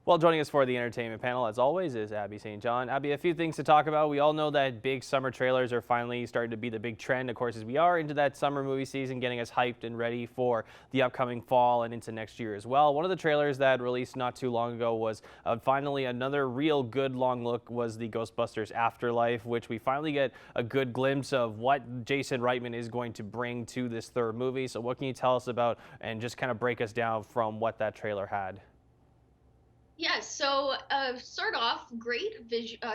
Well, joining us for the entertainment panel, as always, is Abby St. John. Abby, a few things to talk about. We all know that big summer trailers are finally starting to be the big trend, of course, as we are into that summer movie season, getting us hyped and ready for the upcoming fall and into next year as well. One of the trailers that released not too long ago was finally another real good long look was the Ghostbusters Afterlife, which we finally get a good glimpse of what Jason Reitman is going to bring to this third movie. So what can you tell us about and just kind of break us down from what that trailer had? Yeah, so start off, great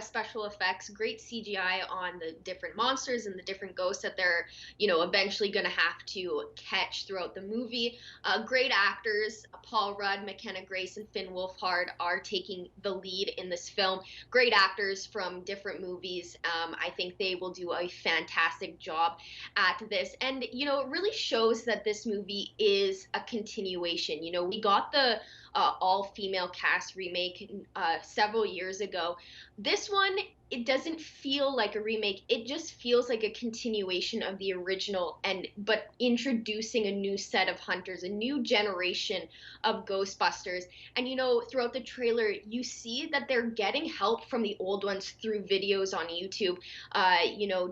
special effects, great CGI on the different monsters and the different ghosts that they're, eventually going to have to catch throughout the movie. Great actors, Paul Rudd, McKenna Grace, and Finn Wolfhard are taking the lead in this film. Great actors from different movies. I think they will do a fantastic job at this. And, it really shows that this movie is a continuation. We got the all-female cast remake several years ago. This one, it doesn't feel like a remake. It just feels like a continuation of the original, and but introducing a new set of hunters, a new generation of Ghostbusters. And throughout the trailer, you see that they're getting help from the old ones through videos on YouTube.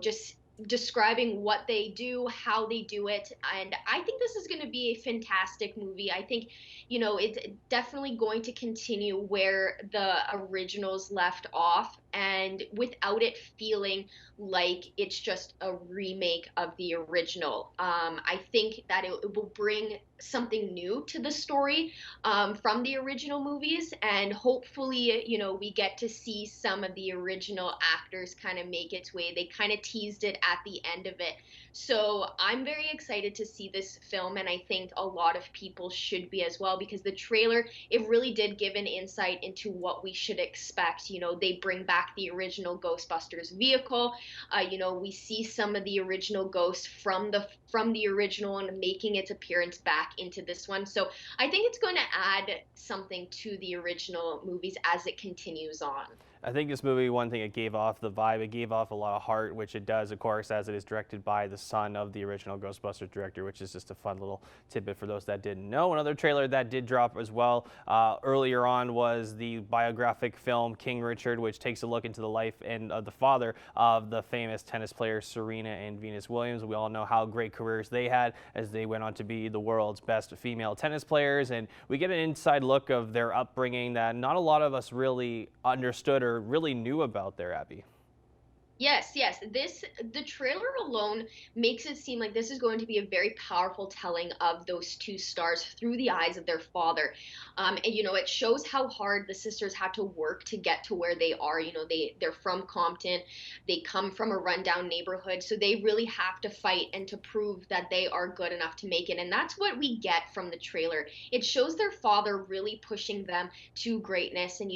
Just describing what they do, how they do it. And I think this is going to be a fantastic movie. I think, it's definitely going to continue where the originals left off and without it feeling like it's just a remake of the original. I think that it will bring something new to the story from the original movies, and hopefully, we get to see some of the original actors kind of make its way. They kind of teased it at the end of it. So I'm very excited to see this film, and I think a lot of people should be as well, because the trailer, it really did give an insight into what we should expect. They bring back the original Ghostbusters vehicle. We see some of the original ghosts from the original and making its appearance back into this one. So I think it's going to add something to the original movies as it continues on. I think this movie, one thing it gave off the vibe, it gave off a lot of heart, which it does, of course, as it is directed by the son of the original Ghostbusters director, which is just a fun little tidbit for those that didn't know. Another trailer that did drop as well earlier on was the biographic film King Richard, which takes a look into the life and the father of the famous tennis players Serena and Venus Williams. We all know how great careers they had as they went on to be the world's best female tennis players, and we get an inside look of their upbringing that not a lot of us really understood or really knew about there, Abby. Yes, yes. The trailer alone makes it seem like this is going to be a very powerful telling of those two stars through the eyes of their father. And it shows how hard the sisters had to work to get to where they are. They're from Compton, they come from a rundown neighborhood, so they really have to fight and to prove that they are good enough to make it. And that's what we get from the trailer. It shows their father really pushing them to greatness, and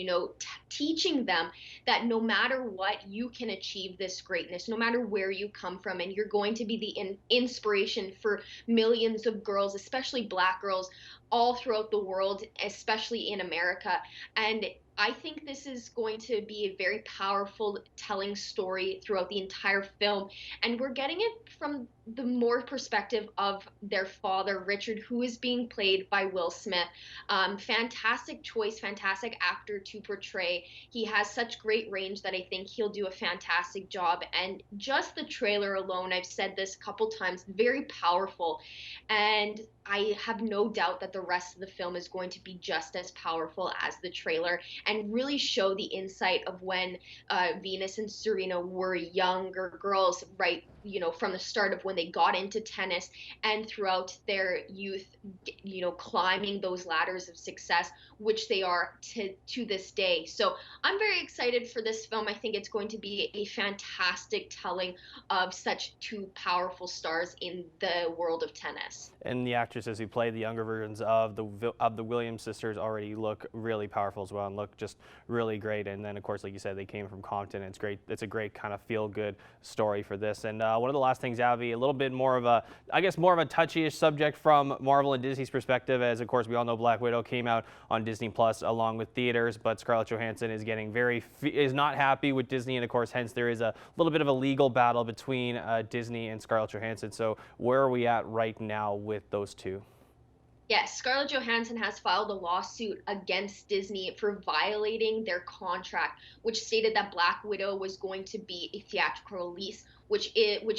teaching them that no matter what, you can achieve this greatness, no matter where you come from, and you're going to be the inspiration for millions of girls, especially Black girls, all throughout the world, especially in America. And I think this is going to be a very powerful telling story throughout the entire film. And we're getting it from the more perspective of their father, Richard, who is being played by Will Smith. Fantastic choice, fantastic actor to portray. He has such great range that I think he'll do a fantastic job. And just the trailer alone, I've said this a couple times, very powerful. And I have no doubt that the rest of the film is going to be just as powerful as the trailer, and really show the insight of when Venus and Serena were younger girls, right? From the start of when they got into tennis and throughout their youth, climbing those ladders of success, which they are to this day. So I'm very excited for this film. I think it's going to be a fantastic telling of such two powerful stars in the world of tennis. And the actresses who play the younger versions of the Williams sisters already look really powerful as well and look just really great. And then, of course, like you said, they came from Compton. It's great. It's a great kind of feel-good story for this. And one of the last things, Abby, a little bit more of a, I guess, more of a touchy-ish subject from Marvel and Disney's perspective, as, of course, we all know Black Widow came out on Disney Plus along with theaters, but Scarlett Johansson is getting is not happy with Disney, and, of course, hence there is a little bit of a legal battle between Disney and Scarlett Johansson. So where are we at right now with those two? Yes, Scarlett Johansson has filed a lawsuit against Disney for violating their contract, which stated that Black Widow was going to be a theatrical release, which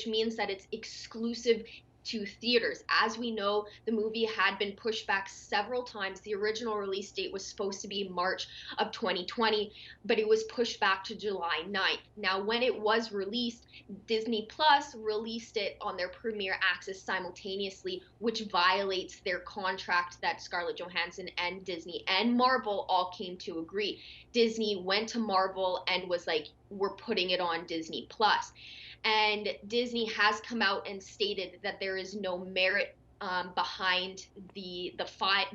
means that it's exclusive to theaters. As we know, the movie had been pushed back several times. The original release date was supposed to be March of 2020, but it was pushed back to July 9th. Now, when it was released, Disney Plus released it on their premiere access simultaneously, which violates their contract that Scarlett Johansson and Disney and Marvel all came to agree. Disney went to Marvel and was like, we're putting it on Disney Plus. And Disney has come out and stated that there is no merit behind the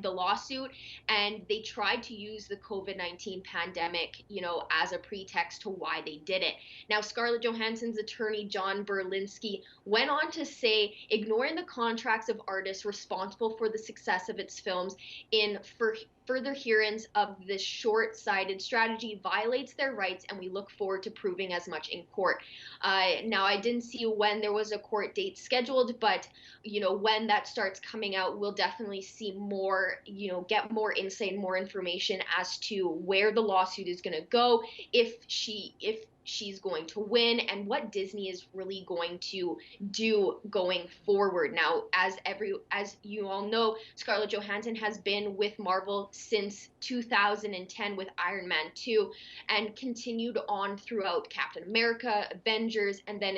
lawsuit, and they tried to use the COVID-19 pandemic, as a pretext to why they did it. Now, Scarlett Johansson's attorney John Berlinski went on to say, ignoring the contracts of artists responsible for the success of its films in furtherance of this short-sighted strategy violates their rights, and we look forward to proving as much in court. Now, I didn't see when there was a court date scheduled, but when that starts coming out, we'll definitely see more, get more insight, more information as to where the lawsuit is going to go, if she's going to win, and what Disney is really going to do going forward. Now, as you all know, Scarlett Johansson has been with Marvel since 2010 with Iron Man 2, and continued on throughout Captain America, Avengers, and then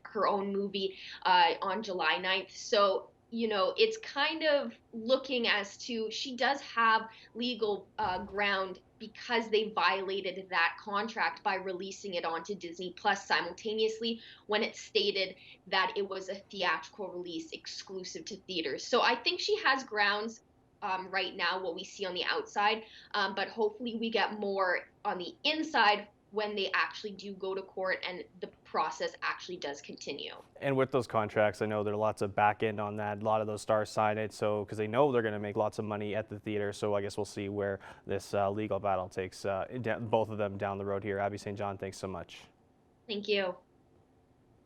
her own movie on July 9th. So it's kind of looking as to she does have legal ground because they violated that contract by releasing it onto Disney Plus simultaneously when it stated that it was a theatrical release exclusive to theaters. So I think she has grounds right now, what we see on the outside, but hopefully we get more on the inside when they actually do go to court and the process actually does continue. And with those contracts, I know there are lots of back end on that. A lot of those stars sign it, so because they know they're going to make lots of money at the theater. So I guess we'll see where this legal battle takes both of them down the road here. Abby St. John, thanks so much. Thank you.